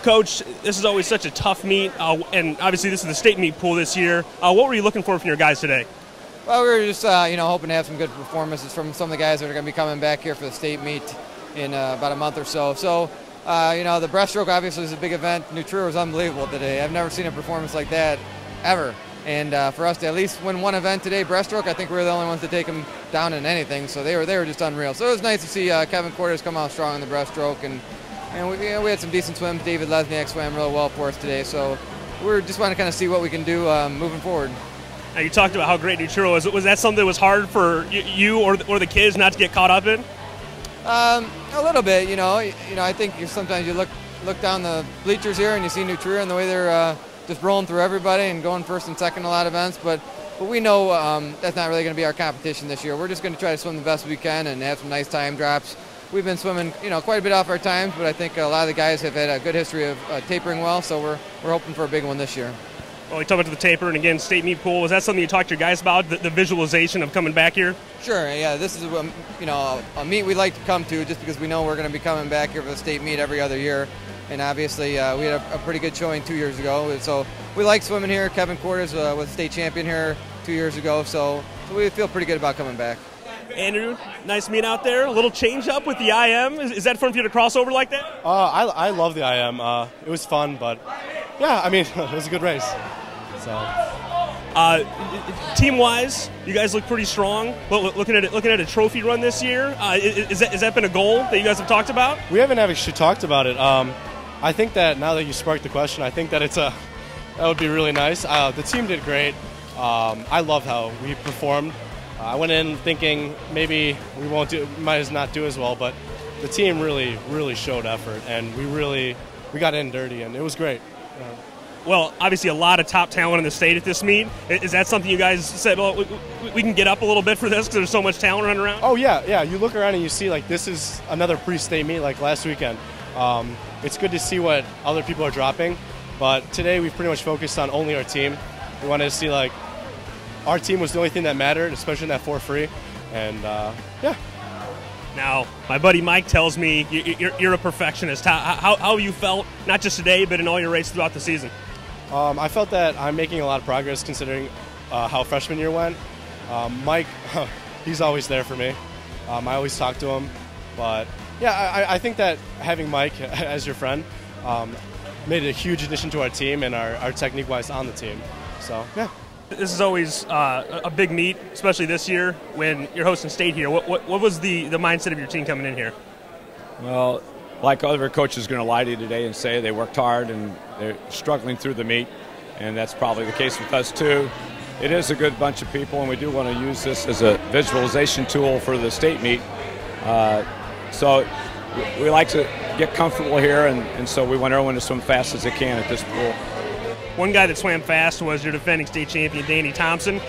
Coach, this is always such a tough meet, and obviously this is the state meet pool this year. What were you looking for from your guys today? Well, we were just hoping to have some good performances from some of the guys that are going to be coming back here for the state meet in about a month or so. So, the breaststroke obviously is a big event. New Trier was unbelievable today. I've never seen a performance like that ever. And for us to at least win one event today, breaststroke, I think we were the only ones to take them down in anything. So they were just unreal. So it was nice to see Kevin Cordes come out strong in the breaststroke, and we had some decent swims. David Lesniak swam really well for us today. So we just want to kind of see what we can do moving forward. Now, you talked about how great New Trier was. Was that something that was hard for you or the kids not to get caught up in? A little bit, I think sometimes you look down the bleachers here and you see New Trier and the way they're just rolling through everybody and going first and second in a lot of events. But we know that's not really going to be our competition this year. We're just going to try to swim the best we can and have some nice time drops. We've been swimming, quite a bit off our times, but I think a lot of the guys have had a good history of tapering well, so we're hoping for a big one this year. Well, you talked about the taper, and again, state meet pool. Was that something you talked to your guys about, the visualization of coming back here? Sure, yeah. This is a meet we'd like to come to just because we know we're going to be coming back here for the state meet every other year. And obviously, we had a pretty good showing 2 years ago. So we like swimming here. Kevin Cordes was state champion here 2 years ago, so we feel pretty good about coming back. Andrew, nice meet out there. A little change up with the IM. Is that fun for you to cross over like that? I love the IM. It was fun, but yeah, it was a good race. So, team-wise, you guys look pretty strong. Looking at a trophy run this year, has that been a goal that you guys have talked about? We haven't actually talked about it. I think that now that you sparked the question, I think that that would be really nice. The team did great. I love how we performed. I went in thinking maybe we might not do as well, but the team really, really showed effort, and we got in dirty, and it was great. Well, obviously a lot of top talent in the state at this meet. Is that something you guys said, well, we can get up a little bit for this because there's so much talent running around? Oh, yeah. You look around and you see, this is another pre-state meet like last weekend. It's good to see what other people are dropping, but today we've pretty much focused on only our team. We wanted to see, our team was the only thing that mattered, especially in that 4 free, and, yeah. Now, my buddy Mike tells me you're a perfectionist. How have you felt, not just today, but in all your races throughout the season? I felt that I'm making a lot of progress considering how freshman year went. Mike, he's always there for me. I always talk to him. But, yeah, I think that having Mike as your friend made a huge addition to our team and our technique-wise on the team. So, yeah. This is always a big meet, especially this year when you're hosting state here. What was the mindset of your team coming in here? Well, like other coaches are going to lie to you today and say they worked hard and they're struggling through the meet, and that's probably the case with us too. It is a good bunch of people, and we do want to use this as a visualization tool for the state meet. So we like to get comfortable here, and so we want everyone to swim fast as they can at this pool. One guy that swam fast was your defending state champion, Danny Thompson.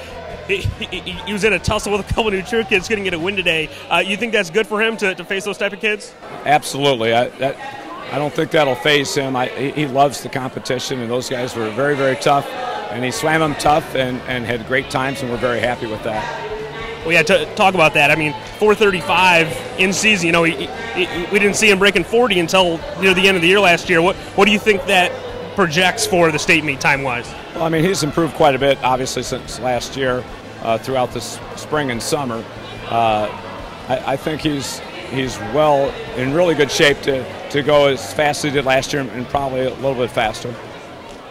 He was in a tussle with a couple of New Trier kids, couldn't get a win today. You think that's good for him to face those type of kids? Absolutely. I don't think that'll faze him. He loves the competition, and those guys were very, very tough. And he swam them tough and had great times, and we're very happy with that. We had to talk about that. 4:35 in season. We didn't see him breaking 40 until near the end of the year last year. What do you think that projects for the state meet time-wise? Well, he's improved quite a bit, obviously, since last year, throughout this spring and summer. I think he's in really good shape to go as fast as he did last year and probably a little bit faster.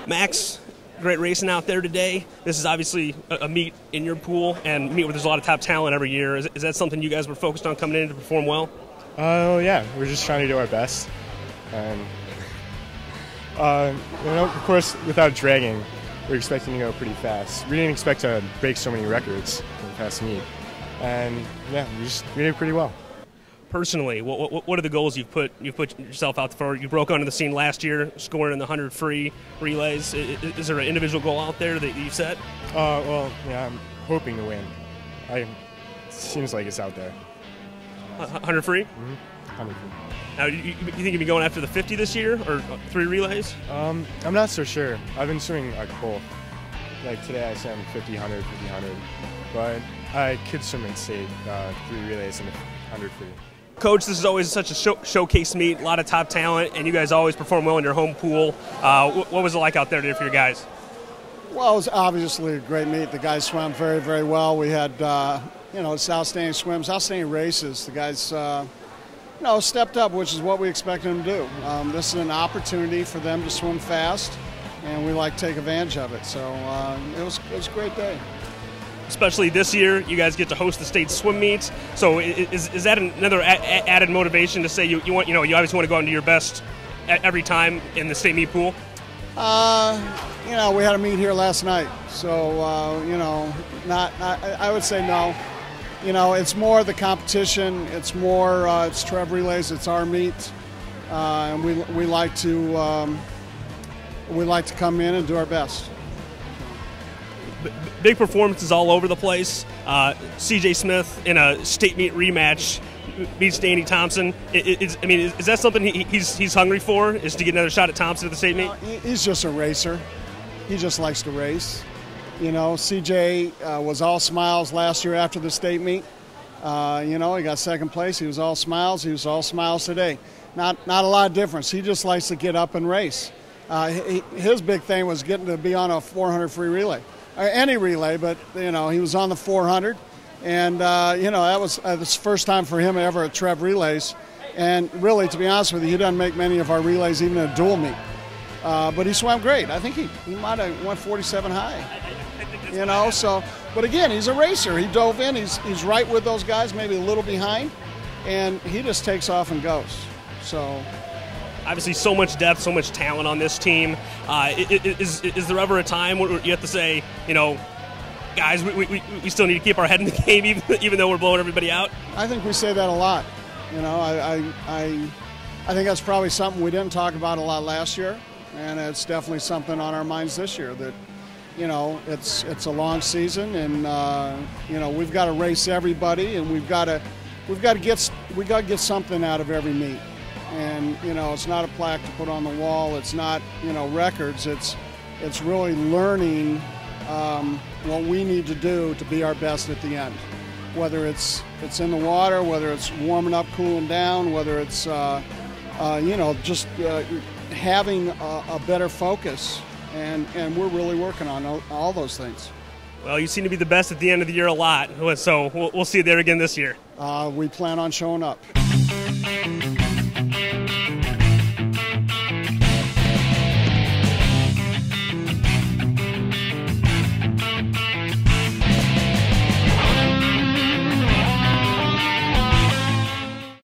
Max, great racing out there today. This is obviously a meet in your pool and meet where there's a lot of top talent every year. Is that something you guys were focused on coming in to perform well? Yeah, we're just trying to do our best. And of course, without dragging, we're expecting to go pretty fast. We didn't expect to break so many records in the past meet. And yeah, we did pretty well. Personally, what are the goals you've put yourself out for? You broke onto the scene last year, scoring in the 100 free relays. Is there an individual goal out there that you've set? Well, yeah, I'm hoping to win. It seems like it's out there. 100 free? Mm-hmm. 100 free. Now, you think you'll be going after the 50 this year, or 3 relays? I'm not so sure. I've been swimming both. Like today I swam 50, 100, 50, 100. But I could swim in state 3 relays and 100 free. Coach, this is always such a showcase meet, a lot of top talent, and you guys always perform well in your home pool. What was it like out there today for your guys? Well, it was obviously a great meet. The guys swam very, very well. We had, it's outstanding swims, outstanding races. The guys, stepped up, which is what we expected them to do. This is an opportunity for them to swim fast, and we like to take advantage of it. So it was a great day. Especially this year, you guys get to host the state swim meets. So is that another added motivation to say you obviously want to go out and do your best every time in the state meet pool? We had a meet here last night, so I would say no. It's more the competition. It's more it's Trev Relays. It's our meet, and we like to come in and do our best. Big performances all over the place. C.J. Smith in a state meet rematch beats Danny Thompson. Is that something he's hungry for? Is to get another shot at Thompson at the state meet? He's just a racer. He just likes to race. C.J. Was all smiles last year after the state meet. He got second place. He was all smiles. He was all smiles today. Not a lot of difference. He just likes to get up and race. His big thing was getting to be on a 400 free relay. Any relay, but he was on the 400, and that was the first time for him ever at Trev Relays. And really, to be honest with you, he doesn't make many of our relays even a dual meet. But he swam great. I think he might have went 47 high. But again, he's a racer. He dove in. He's right with those guys, maybe a little behind, and he just takes off and goes. So. Obviously, so much depth, so much talent on this team. Is there ever a time where you have to say, guys, we still need to keep our head in the game, even though we're blowing everybody out? I think we say that a lot. I think that's probably something we didn't talk about a lot last year, and it's definitely something on our minds this year. That it's a long season, and we've got to race everybody, and we've got to get something out of every meet. And it's not a plaque to put on the wall. It's not records. It's really learning what we need to do to be our best at the end. Whether it's in the water, whether it's warming up, cooling down, whether it's just having a better focus. And we're really working on all those things. Well, you seem to be the best at the end of the year a lot. So we'll see you there again this year. We plan on showing up.